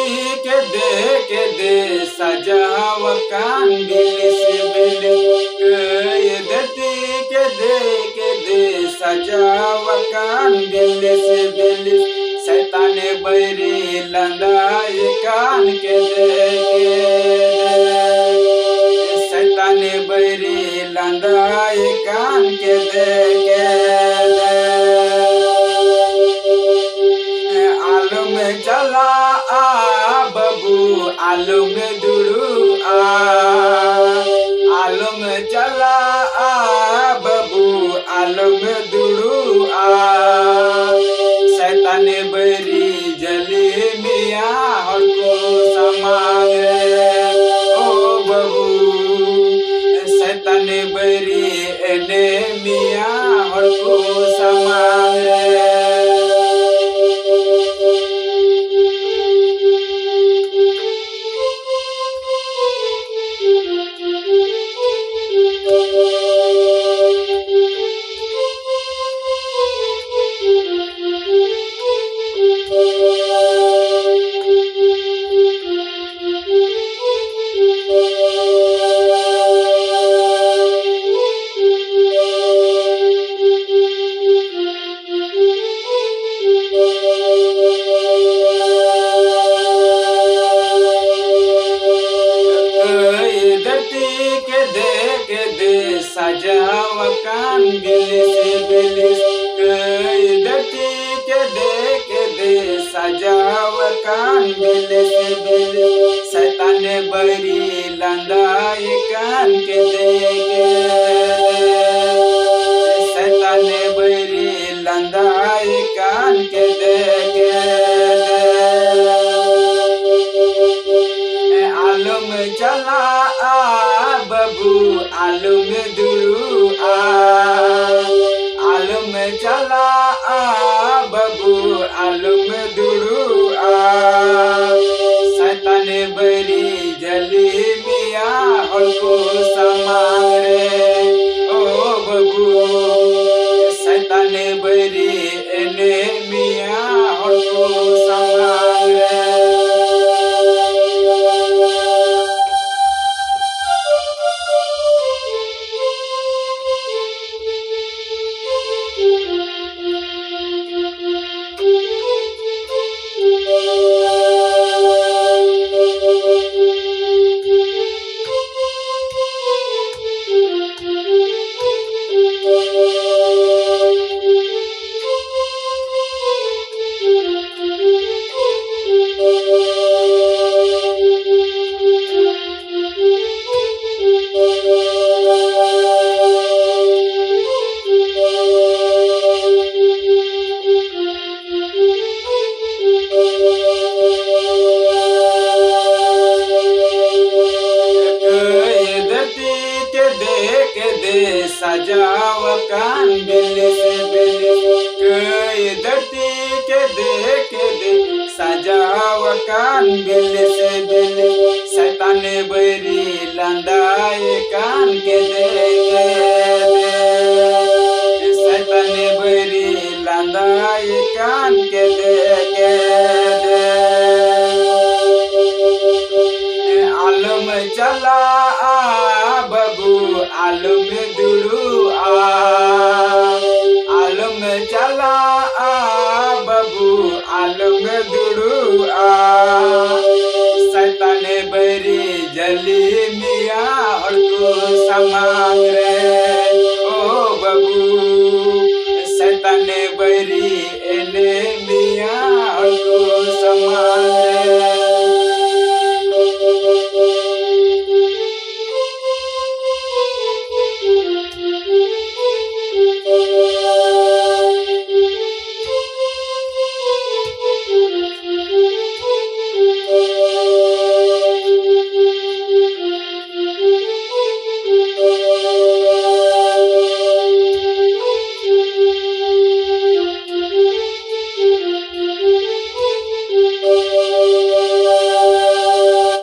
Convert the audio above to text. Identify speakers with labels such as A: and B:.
A: के दे सजाव कान बिलिस बिलिस। ये धरती के दे सजाव कान बिलिस बिलिस। शैतान बैरी लंदाए कान के दे शैतान बैरी लंदाए कान के दे आलू में चला आ बबू आलू में दुड़ू आलू में चला आ बबू आलू में दुड़ू शैतान बैरी जली मिया हड़को समांगे ओ बबू शैतान बैरी एने मिया हड़को समांगे। के दे सजाव कान बिलिस बिलिस। धरती के दे सजाव कान बिलिस बिलिस। शैतान बैरी लंदाए कान के दे शैतान बैरी लंदाए कान के दे आलू में चला आ बबू आलू में दुड़ू आलू में चला आ बबू आलू में दुड़ू शैतान बैरी जली मिया हड़को समांग रे ओ बबू शैतान बैरी एने मिया हड़को समांग रे। के दे सजाव कान बिलिस बिलिस। धरती के दे सजाव कान बिलिस बिलिस। शैतान बैरी लंदाए कान के दे शैतान बैरी लंदाए कान के दे आलू में चला आ बबू आलू में दुड़ू आलू में चला आ बबू आलू में दुड़ू शैतान बैरी जली मिया हड़को समांग रे ओ बबू शैतान बैरी एने